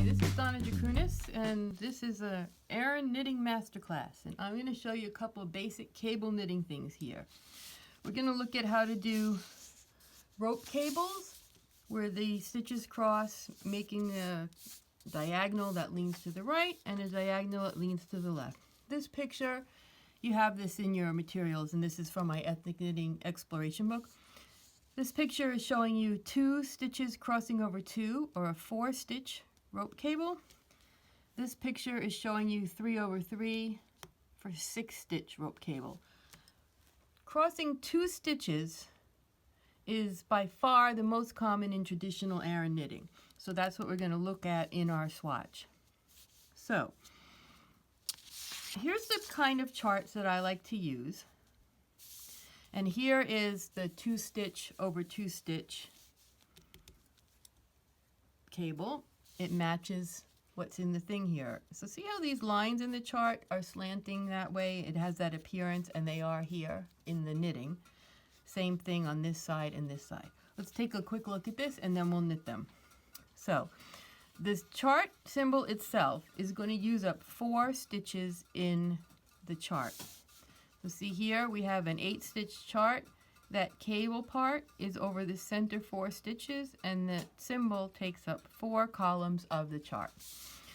Hi, this is Donna Druchunas, and this is a Aran knitting masterclass, and I'm going to show you a couple of basic cable knitting things here. We're going to look at how to do rope cables where the stitches cross, making a diagonal that leans to the right and a diagonal that leans to the left. This picture, you have this in your materials, and this is from my Ethnic Knitting Exploration book. This picture is showing you 2 stitches crossing over 2, or a 4-stitch rope cable. This picture is showing you 3 over 3 for 6-stitch rope cable. Crossing 2 stitches is by far the most common in traditional Aran knitting. So that's what we're going to look at in our swatch. So here's the kind of charts that I like to use. And here is the 2-stitch over 2-stitch cable. It matches what's in the thing here. So see how these lines in the chart are slanting that way? It has that appearance, and they are here in the knitting. Same thing on this side and this side. Let's take a quick look at this, and then we'll knit them. So this chart symbol itself is going to use up 4 stitches in the chart. So see here we have an 8-stitch chart. That cable part is over the center 4 stitches, and the symbol takes up 4 columns of the chart.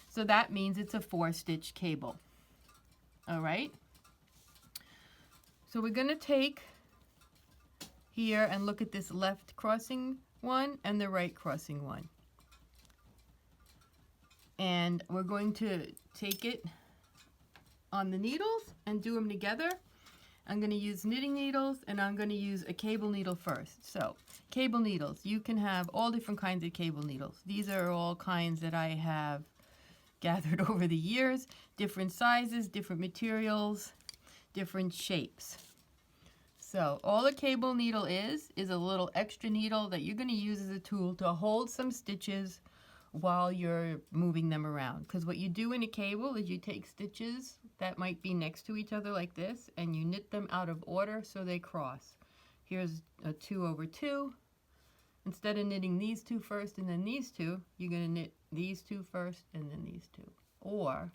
So that means it's a 4-stitch cable. All right? So we're going to take here and look at this left crossing one and the right crossing one. And we're going to take it on the needles and do them together. I'm going to use knitting needles, and I'm going to use a cable needle first. So, cable needles. You can have all different kinds of cable needles. These are all kinds that I have gathered over the years. Different sizes, different materials, different shapes. So, all a cable needle is a little extra needle that you're going to use as a tool to hold some stitches while you're moving them around. Because what you do in a cable is you take stitches that might be next to each other like this, and you knit them out of order so they cross. Here's a 2 over 2. Instead of knitting these 2 first and then these 2, you're going to knit these 2 first and then these 2. Or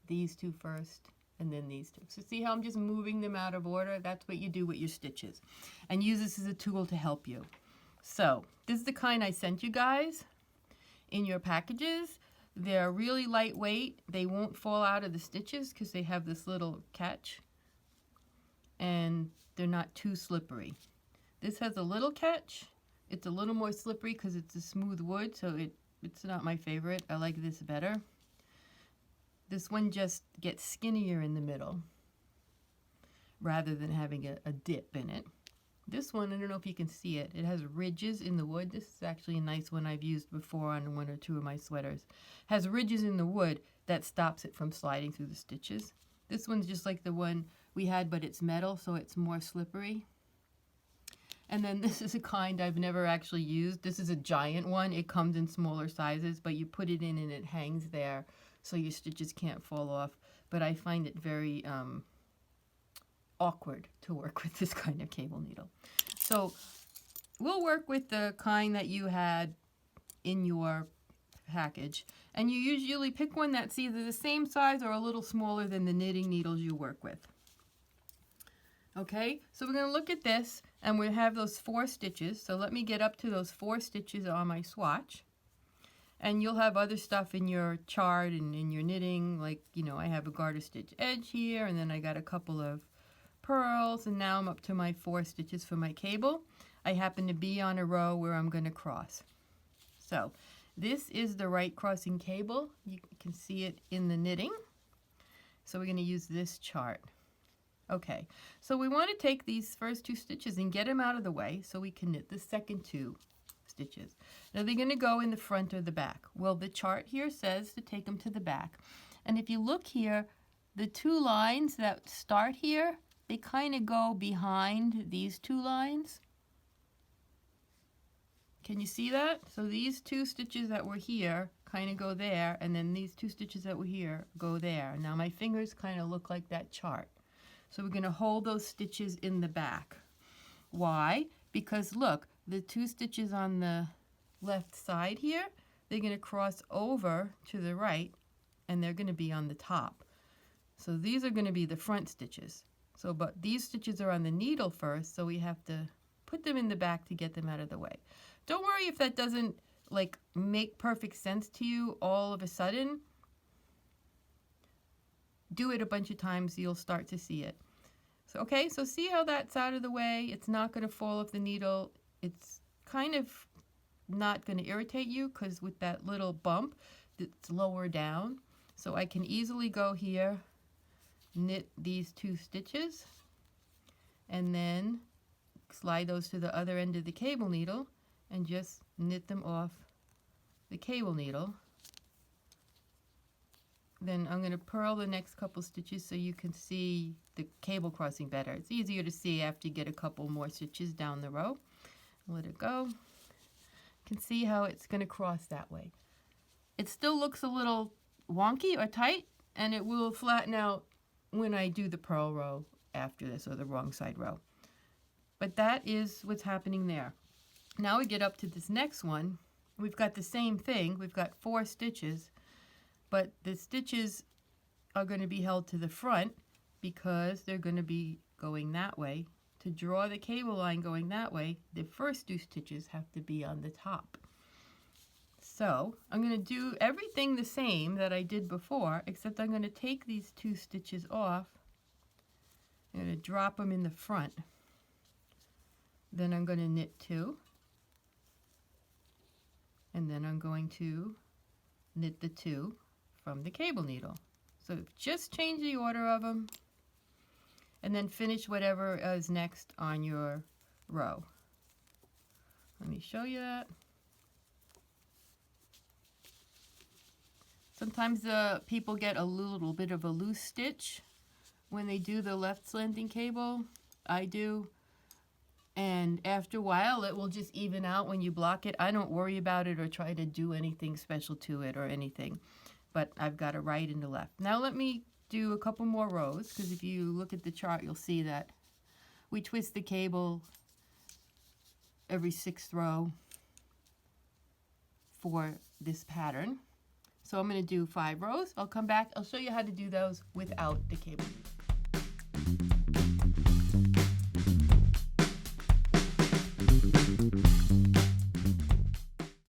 these 2 first and then these 2. So see how I'm just moving them out of order? That's what you do with your stitches. And use this as a tool to help you. So this is the kind I sent you guys in your packages. They're really lightweight. They won't fall out of the stitches because they have this little catch, and they're not too slippery. This has a little catch. It's a little more slippery because it's a smooth wood, so it's not my favorite. I like this better. This one just gets skinnier in the middle rather than having a dip in it. This one, I don't know if you can see it. It has ridges in the wood. This is actually a nice one I've used before on 1 or 2 of my sweaters. It has ridges in the wood that stops it from sliding through the stitches. This one's just like the one we had, but it's metal, so it's more slippery. And then this is a kind I've never actually used. This is a giant one. It comes in smaller sizes, but you put it in and it hangs there so your stitches can't fall off. But I find it very awkward to work with this kind of cable needle. So we'll work with the kind that you had in your package, and you usually pick one that's either the same size or a little smaller than the knitting needles you work with. Okay, so we're going to look at this, and we have those 4 stitches. So let me get up to those 4 stitches on my swatch. And you'll have other stuff in your chart and in your knitting, like, you know, I have a garter stitch edge here, and then I got a couple of purls, and now I'm up to my 4 stitches for my cable. I happen to be on a row where I'm going to cross. So this is the right crossing cable. You can see it in the knitting. So we're going to use this chart. Okay, so we want to take these first 2 stitches and get them out of the way so we can knit the second 2 stitches. Now they're going to go in the front or the back. Well, the chart here says to take them to the back. And if you look here, the 2 lines that start here, they kind of go behind these 2 lines. Can you see that? So these 2 stitches that were here kind of go there, and then these 2 stitches that were here go there. Now my fingers kind of look like that chart. So we're going to hold those stitches in the back. Why? Because look, the 2 stitches on the left side here, they're going to cross over to the right, and they're going to be on the top. So these are going to be the front stitches. So, but these stitches are on the needle first, so we have to put them in the back to get them out of the way. Don't worry if that doesn't like make perfect sense to you all of a sudden. Do it a bunch of times, you'll start to see it. So, okay, so see how that's out of the way? It's not going to fall off the needle. It's kind of not going to irritate you because with that little bump, it's lower down. So I can easily go here, knit these 2 stitches, and then slide those to the other end of the cable needle and just knit them off the cable needle. Then I'm going to purl the next couple stitches so you can see the cable crossing better. It's easier to see after you get a couple more stitches down the row. Let it go. You can see how it's going to cross that way. It still looks a little wonky or tight, and it will flatten out when I do the purl row after this, or the wrong side row. But that is what's happening there. Now we get up to this next one. We've got the same thing. We've got 4 stitches, but the stitches are going to be held to the front because they're going to be going that way. To draw the cable line going that way, the first 2 stitches have to be on the top. So I'm going to do everything the same that I did before, except I'm going to take these 2 stitches off. I'm going to drop them in the front. Then I'm going to knit 2. And then I'm going to knit the 2 from the cable needle. So just change the order of them, and then finish whatever is next on your row. Let me show you that. Sometimes people get a little bit of a loose stitch when they do the left slanting cable. I do. And after a while, it will just even out when you block it. I don't worry about it or try to do anything special to it or anything. But I've got a right and a left. Now let me do a couple more rows, because if you look at the chart, you'll see that we twist the cable every 6th row for this pattern. So I'm going to do 5 rows. I'll come back. I'll show you how to do those without the cable.